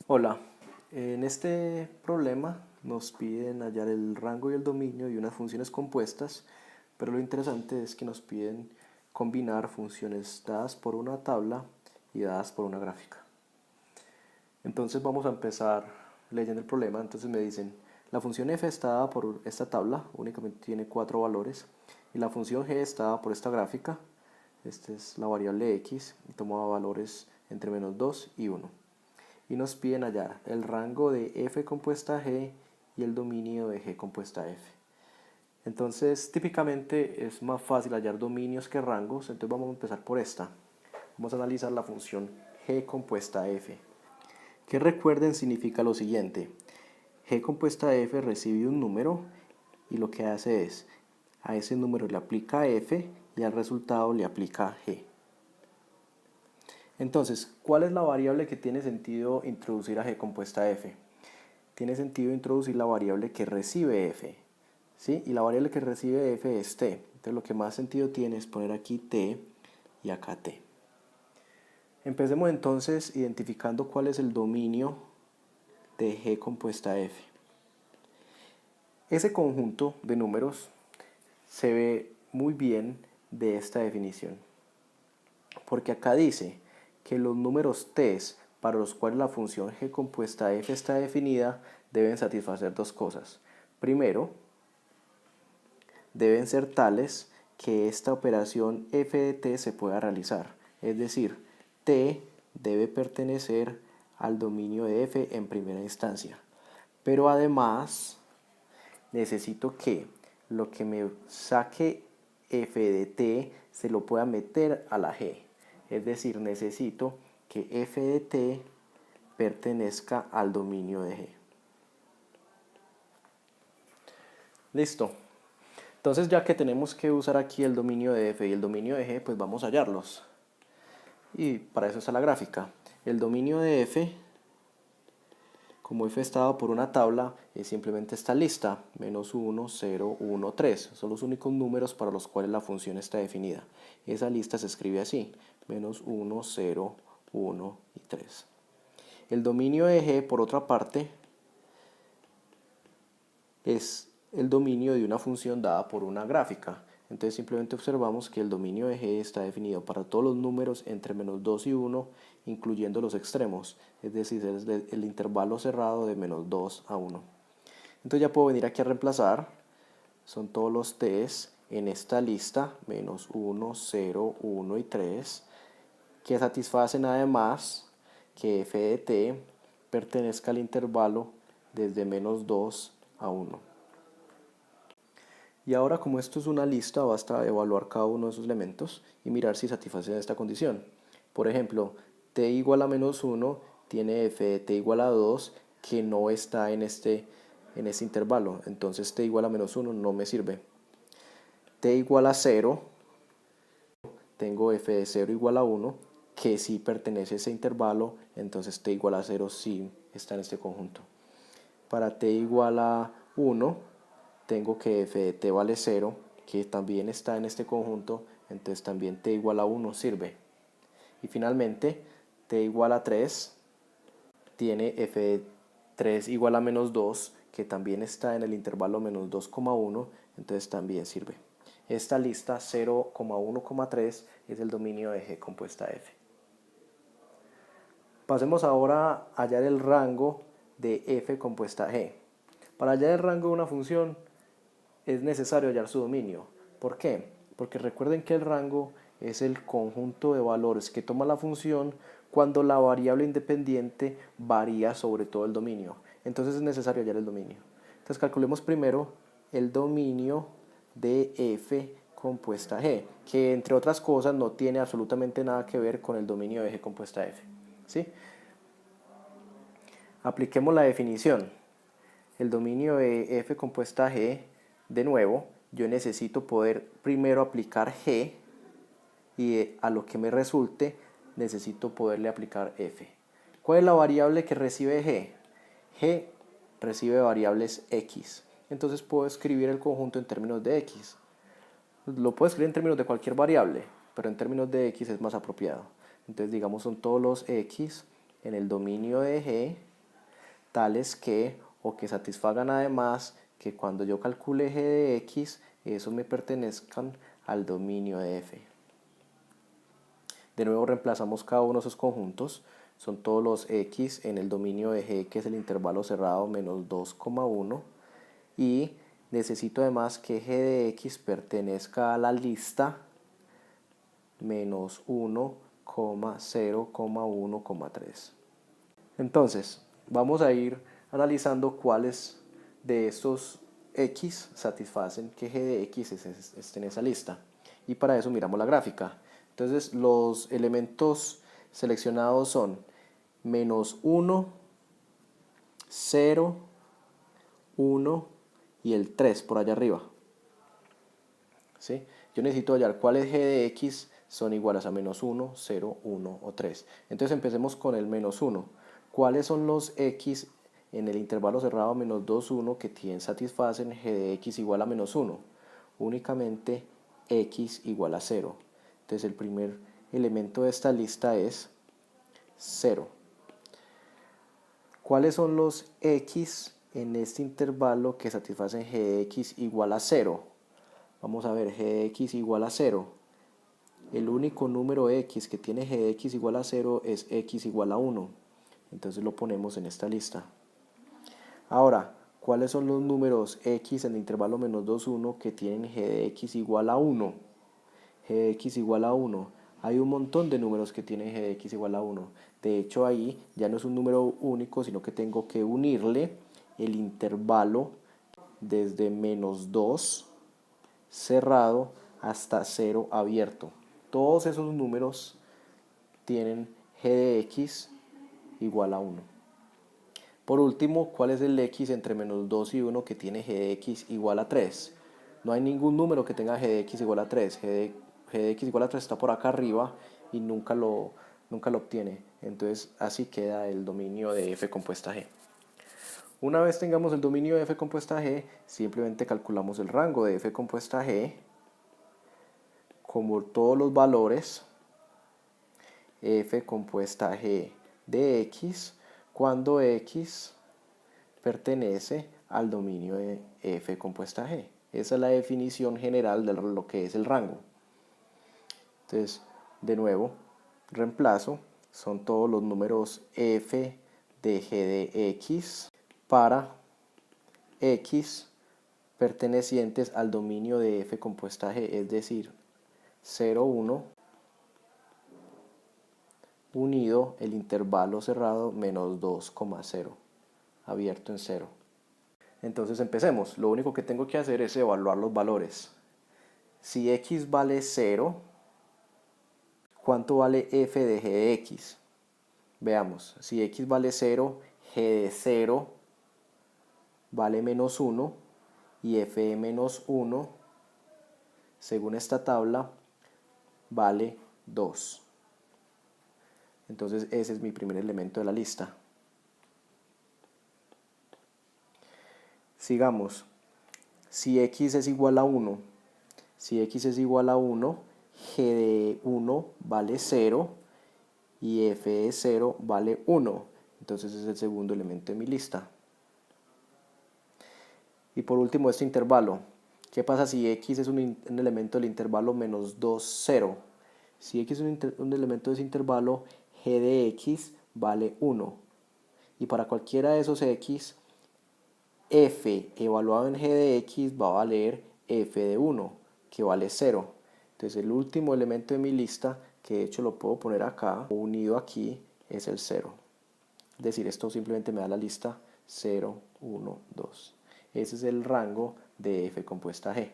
Hola, en este problema nos piden hallar el rango y el dominio de unas funciones compuestas, pero lo interesante es que nos piden combinar funciones dadas por una tabla y dadas por una gráfica. Entonces vamos a empezar leyendo el problema. Entonces me dicen, la función f está dada por esta tabla, únicamente tiene 4 valores, y la función g está dada por esta gráfica. Esta es la variable x y toma valores entre menos 2 y 1. Y nos piden hallar el rango de f compuesta g y el dominio de g compuesta f. Entonces, típicamente es más fácil hallar dominios que rangos, entonces vamos a empezar por esta. Vamos a analizar la función g compuesta f, que recuerden significa lo siguiente: g compuesta f recibe un número y lo que hace es, a ese número le aplica f y al resultado le aplica g. Entonces, ¿cuál es la variable que tiene sentido introducir a g compuesta f? Tiene sentido introducir la variable que recibe f, ¿sí? Y la variable que recibe f es t. Entonces lo que más sentido tiene es poner aquí t y acá t. Empecemos entonces identificando cuál es el dominio de g compuesta f. Ese conjunto de números se ve muy bien de esta definición, porque acá dice que los números t para los cuales la función g compuesta f está definida deben satisfacer dos cosas. Primero, deben ser tales que esta operación f de t se pueda realizar, es decir, t debe pertenecer al dominio de f en primera instancia. Pero además necesito que lo que me saque f de t se lo pueda meter a la g, es decir, necesito que f de t pertenezca al dominio de g. Listo. Entonces, ya que tenemos que usar aquí el dominio de f y el dominio de g, pues vamos a hallarlos. Y para eso está la gráfica. El dominio de f, como f está dado por una tabla, es simplemente esta lista, menos 1, 0, 1, 3. Son los únicos números para los cuales la función está definida. Esa lista se escribe así, menos 1, 0, 1 y 3. El dominio de g, por otra parte, es el dominio de una función dada por una gráfica. Entonces simplemente observamos que el dominio de g está definido para todos los números entre menos 2 y 1, incluyendo los extremos, es decir, es el intervalo cerrado de menos 2 a 1. Entonces ya puedo venir aquí a reemplazar, son todos los t's en esta lista, menos 1, 0, 1 y 3, que satisfacen además que f de t pertenezca al intervalo desde menos 2 a 1. Y ahora, como esto es una lista, basta evaluar cada uno de esos elementos y mirar si satisfacen esta condición. Por ejemplo, t igual a menos 1 tiene f de t igual a 2 que no está en este intervalo. Entonces t igual a menos 1 no me sirve. T igual a 0, tengo f de 0 igual a 1, que sí pertenece a ese intervalo, entonces t igual a 0 sí está en este conjunto. Para t igual a 1, tengo que f de t vale 0, que también está en este conjunto, entonces también t igual a 1 sirve. Y finalmente, t igual a 3 tiene f de 3 igual a menos 2, que también está en el intervalo menos 2,1, entonces también sirve. Esta lista 0,1,3 es el dominio de g compuesta f. Pasemos ahora a hallar el rango de f compuesta g. Para hallar el rango de una función es necesario hallar su dominio. ¿Por qué? Porque recuerden que el rango es el conjunto de valores que toma la función cuando la variable independiente varía sobre todo el dominio. Entonces es necesario hallar el dominio. Entonces calculemos primero el dominio de f compuesta g, que entre otras cosas no tiene absolutamente nada que ver con el dominio de g compuesta f. ¿Sí? Apliquemos la definición. El dominio de f compuesta g, de nuevo, yo necesito poder primero aplicar g y a lo que me resulte necesito poderle aplicar f. ¿Cuál es la variable que recibe g? G recibe variables x. Entonces puedo escribir el conjunto en términos de x. Lo puedo escribir en términos de cualquier variable, pero en términos de x es más apropiado. Entonces digamos son todos los x en el dominio de g tales que, o que satisfagan además, que cuando yo calcule g de x, eso me pertenezcan al dominio de f. De nuevo reemplazamos cada uno de esos conjuntos, son todos los x en el dominio de g, que es el intervalo cerrado menos 2,1, y necesito además que g de x pertenezca a la lista menos 1,0,1,3. Entonces, vamos a ir analizando cuáles de estos x satisfacen que g de x esté en esa lista. Y para eso miramos la gráfica. Entonces, los elementos seleccionados son menos 1, 0, 1 y el 3 por allá arriba. ¿Sí? Yo necesito hallar cuáles g de x son iguales a menos 1, 0, 1 o 3. Entonces empecemos con el menos 1. ¿Cuáles son los x en el intervalo cerrado menos 2, 1 que satisfacen g de x igual a menos 1? Únicamente x igual a 0. Entonces el primer elemento de esta lista es 0. ¿Cuáles son los x en este intervalo que satisfacen g de x igual a 0? Vamos a ver, g de x igual a 0. El único número x que tiene g de x igual a 0 es x igual a 1. Entonces lo ponemos en esta lista. Ahora, ¿cuáles son los números x en el intervalo menos 2, 1 que tienen g de x igual a 1? G de x igual a 1. Hay un montón de números que tienen g de x igual a 1. De hecho, ahí ya no es un número único, sino que tengo que unirle el intervalo desde menos 2 cerrado hasta 0 abierto. Todos esos números tienen g de x igual a 1. Por último, ¿cuál es el x entre menos 2 y 1 que tiene g de x igual a 3? No hay ningún número que tenga g de x igual a 3. G de x igual a 3 está por acá arriba y nunca lo obtiene. Entonces así queda el dominio de f compuesta g. Una vez tengamos el dominio de f compuesta g, simplemente calculamos el rango de f compuesta g como todos los valores f compuesta g de x cuando x pertenece al dominio de f compuesta g. Esa es la definición general de lo que es el rango. Entonces, de nuevo, reemplazo, son todos los números f de g de x para x pertenecientes al dominio de f compuesta g, es decir, 0, 1, unido el intervalo cerrado menos 2,0, abierto en 0. Entonces empecemos. Lo único que tengo que hacer es evaluar los valores. Si x vale 0, ¿cuánto vale f de g de x? Veamos, si x vale 0, g de 0 vale menos 1 y f de menos 1, según esta tabla, vale 2. Entonces ese es mi primer elemento de la lista. Sigamos. Si x es igual a 1, g de 1 vale 0 y f de 0 vale 1. Entonces es el segundo elemento de mi lista. Y por último este intervalo. ¿Qué pasa si x es un elemento del intervalo menos 2, 0? Si x es un elemento de ese intervalo, g de x vale 1. Y para cualquiera de esos x, f evaluado en g de x va a valer f de 1, que vale 0. Entonces el último elemento de mi lista, que de hecho lo puedo poner acá, unido aquí, es el 0. Es decir, esto simplemente me da la lista 0, 1, 2. Ese es el rango de f compuesta g.